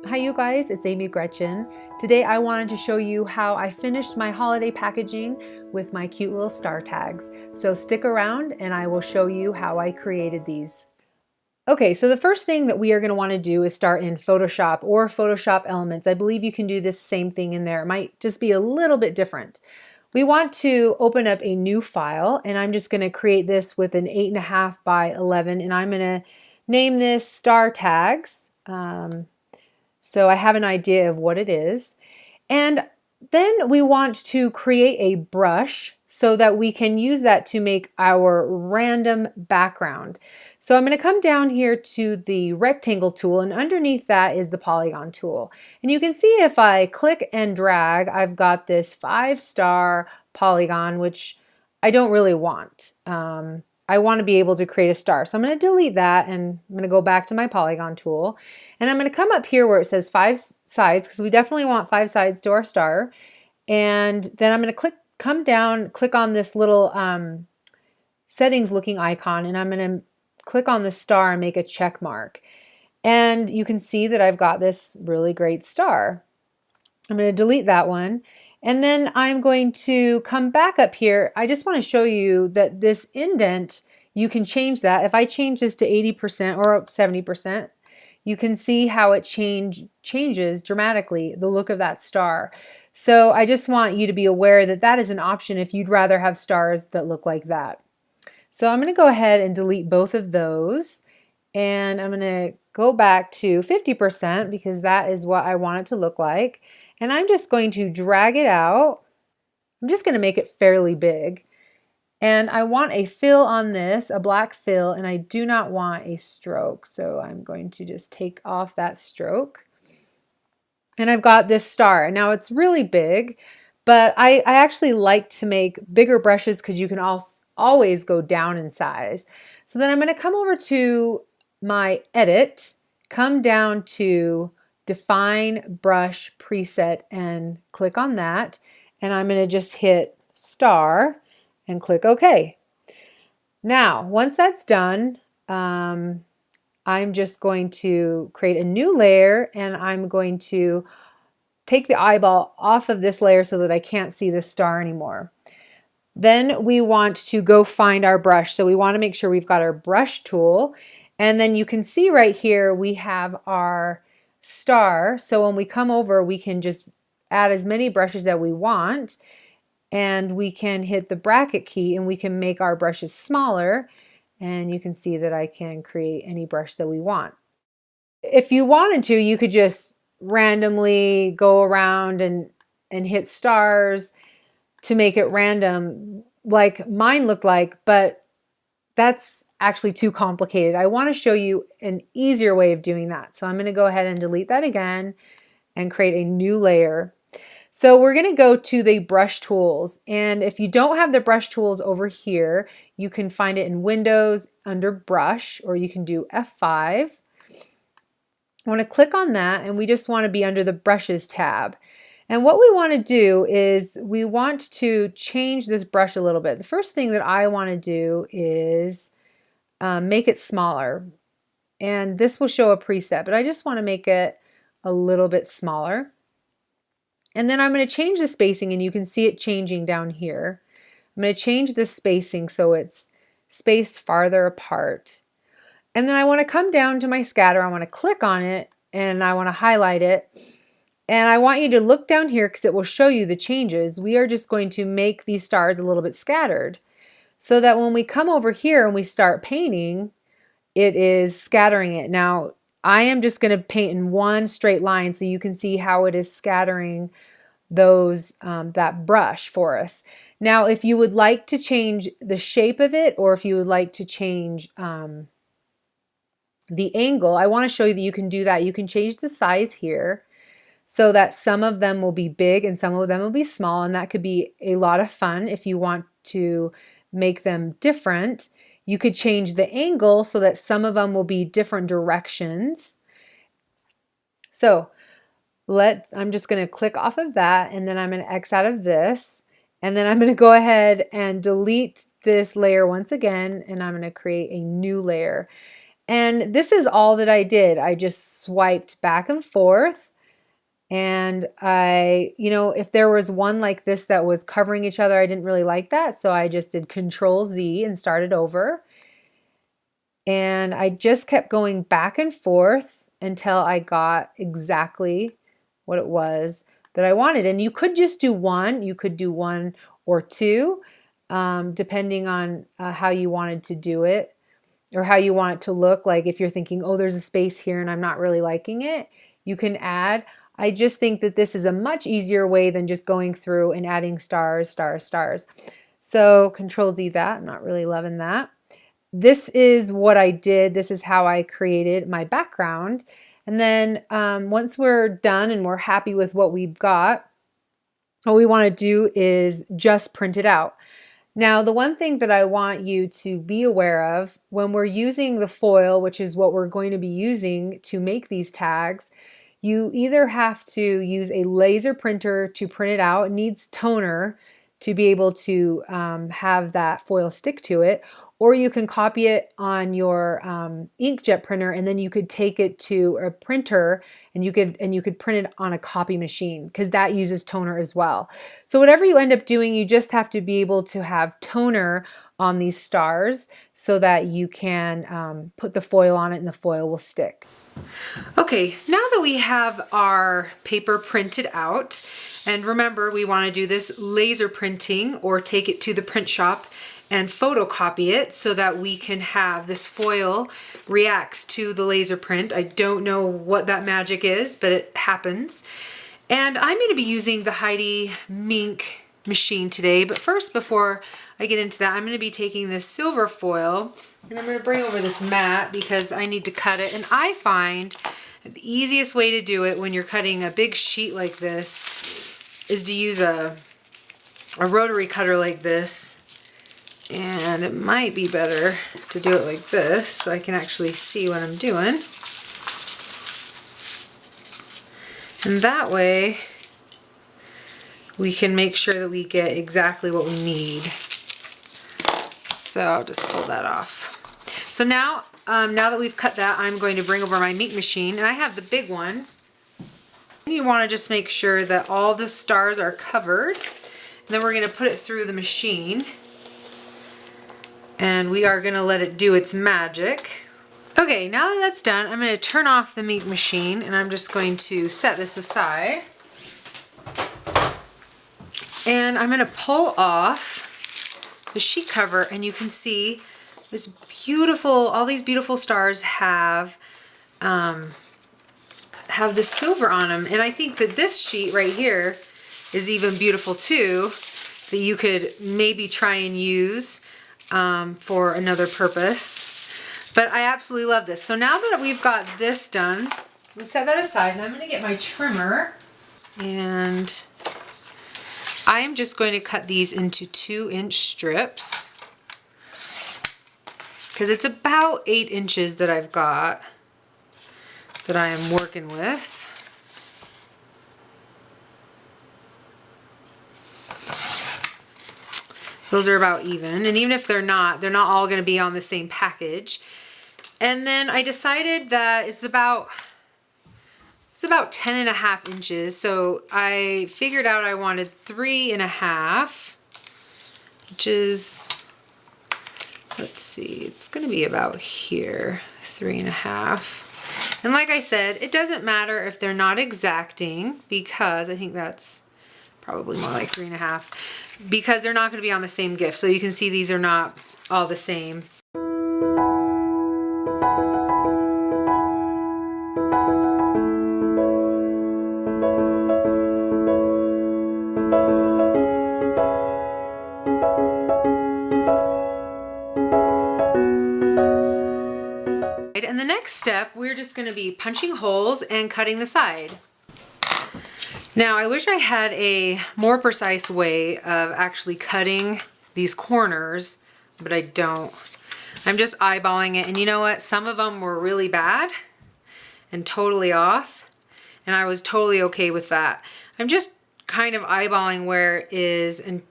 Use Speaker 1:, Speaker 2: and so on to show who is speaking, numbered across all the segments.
Speaker 1: Hi you guys, it's Amy Gretchen. Today I wanted to show you how I finished my holiday packaging with my cute little star tags. So stick around and I will show you how I created these. Okay, so the first thing that we are going to want to do is start in Photoshop or Photoshop Elements. I believe you can do this same thing in there. It might just be a little bit different. We want to open up a new file, and I'm just going to create this with an 8.5 by 11, and I'm going to name this Star Tags. So I have an idea of what it is. And then we want to create a brush so that we can use that to make our random background. So I'm going to come down here to the rectangle tool, and underneath that is the polygon tool. And you can see if I click and drag, I've got this 5-star polygon, which I don't really want. I want to be able to create a star. So I'm going to delete that, and I'm going to go back to my polygon tool, and I'm going to come up here where it says 5 sides, because we definitely want 5 sides to our star. And then I'm going to come down, click on this little settings looking icon, and I'm going to click on the star and make a check mark. And you can see that I've got this really great star. I'm going to delete that one. And then I'm going to come back up here. I just want to show you that this indent, you can change that. If I change this to 80% or 70%, you can see how it changes dramatically the look of that star. So I just want you to be aware that that is an option if you'd rather have stars that look like that. So I'm going to go ahead and delete both of those. And I'm going to go back to 50% because that is what I want it to look like. And I'm just going to drag it out. I'm just going to make it fairly big. And I want a fill on this, a black fill, and I do not want a stroke. So I'm going to just take off that stroke. And I've got this star. Now it's really big, but I actually like to make bigger brushes because you can always go down in size. So then I'm going to come over to my edit, come down to define brush preset and click on that, and I'm going to just hit star and click OK. Now once that's done, I'm just going to create a new layer, and I'm going to take the eyeball off of this layer so that I can't see this star anymore. Then we want to go find our brush. So we want to make sure we've got our brush tool. And then you can see right here we have our star. So when we come over, we can just add as many brushes that we want. And we can hit the bracket key and we can make our brushes smaller. And you can see that I can create any brush that we want. If you wanted to, you could just randomly go around and hit stars to make it random like mine looked like, but that's actually too complicated. I want to show you an easier way of doing that. So I'm going to go ahead and delete that again and create a new layer. So we're going to go to the brush tools, and if you don't have the brush tools over here, you can find it in Windows under brush, or you can do F5. I want to click on that, and we just want to be under the brushes tab. And what we want to do is we want to change this brush a little bit. The first thing that I want to do is make it smaller. And this will show a preset, but I just want to make it a little bit smaller. And then I'm going to change the spacing, and you can see it changing down here. I'm going to change the spacing so it's spaced farther apart. And then I want to come down to my scatter. I want to click on it, and I want to highlight it. And I want you to look down here because it will show you the changes. We are just going to make these stars a little bit scattered so that when we come over here and we start painting, it is scattering it. Now, I am just going to paint in one straight line so you can see how it is scattering those that brush for us. Now, if you would like to change the shape of it, or if you would like to change the angle, I want to show you that you can do that. You can change the size here so that some of them will be big and some of them will be small, and that could be a lot of fun if you want to make them different. You could change the angle so that some of them will be different directions. So I'm just going to click off of that, and then I'm going to X out of this, and then I'm going to go ahead and delete this layer once again, and I'm going to create a new layer. And this is all that I did. I just swiped back and forth. And if there was one like this that was covering each other, I didn't really like that. So I just did Control Z and started over. And I just kept going back and forth until I got exactly what it was that I wanted. And you could just do one. You could do one or two, depending on how you wanted to do it or how you want it to look. Like if you're thinking, oh, there's a space here and I'm not really liking it, you can add. I just think that this is a much easier way than just going through and adding stars, stars, stars. So Control Z that. I'm not really loving that. This is what I did. This is how I created my background. And then once we're done and we're happy with what we've got, what we want to do is just print it out. Now, the one thing that I want you to be aware of when we're using the foil, which is what we're going to be using to make these tags, you either have to use a laser printer to print it out. It needs toner to be able to have that foil stick to it, or you can copy it on your inkjet printer, and then you could take it to a printer and you could print it on a copy machine, because that uses toner as well. So whatever you end up doing, you just have to be able to have toner on these stars so that you can put the foil on it and the foil will stick. Okay, now that we have our paper printed out, and remember we want to do this laser printing or take it to the print shop and photocopy it so that we can have this foil reacts to the laser print. I don't know what that magic is, but it happens. And I'm going to be using the Heidi minc machine today, but first, before I get into that, I'm going to be taking this silver foil and I'm going to bring over this mat because I need to cut it. And I find the easiest way to do it when you're cutting a big sheet like this is to use a rotary cutter like this. And it might be better to do it like this so I can actually see what I'm doing. And that way we can make sure that we get exactly what we need. So I'll just pull that off. So now that we've cut that, I'm going to bring over my minc machine, and I have the big one. And you want to just make sure that all the stars are covered. And then we're going to put it through the machine. And we are going to let it do its magic. Okay, now that that's done, I'm going to turn off the minc machine and I'm just going to set this aside. And I'm going to pull off the sheet cover, and you can see this beautiful, all these beautiful stars have this silver on them. And I think that this sheet right here is even beautiful too, that you could maybe try and use for another purpose. But I absolutely love this. So now that we've got this done, we'll set that aside, and I'm going to get my trimmer, and I'm just going to cut these into 2-inch strips because it's about 8 inches that I've got that I am working with. So those are about even, and even if they're not all going to be on the same package. And then I decided that it's about 10.5 inches. So I figured out I wanted 3.5, which is, let's see, it's going to be about here, 3.5. And like I said, it doesn't matter if they're not exacting, because I think that's probably more like 3.5, because they're not going to be on the same gift. So you can see these are not all the same. And the next step, we're just going to be punching holes and cutting the side. Now, I wish I had a more precise way of actually cutting these corners, but I don't. I'm just eyeballing it, and you know what? Some of them were really bad and totally off, and I was totally okay with that. I'm just kind of eyeballing where it is and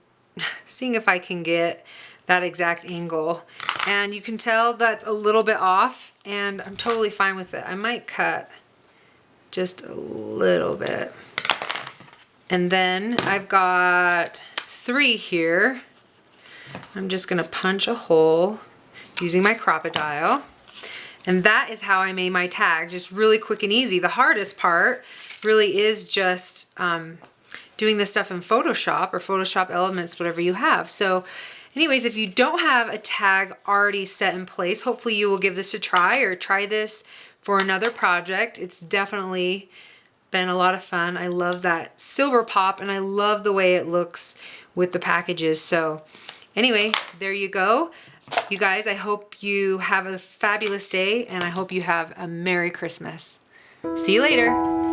Speaker 1: seeing if I can get that exact angle. And you can tell that's a little bit off, and I'm totally fine with it. I might cut just a little bit. And then I've got 3 here. I'm just gonna punch a hole using my Crop-A-Dile. And that is how I made my tags, just really quick and easy. The hardest part really is just doing this stuff in Photoshop or Photoshop Elements, whatever you have. So anyways, if you don't have a tag already set in place, hopefully you will give this a try or try this for another project. It's definitely been a lot of fun. I love that silver pop and I love the way it looks with the packages. So anyway, there you go. You guys, I hope you have a fabulous day and I hope you have a Merry Christmas. See you later.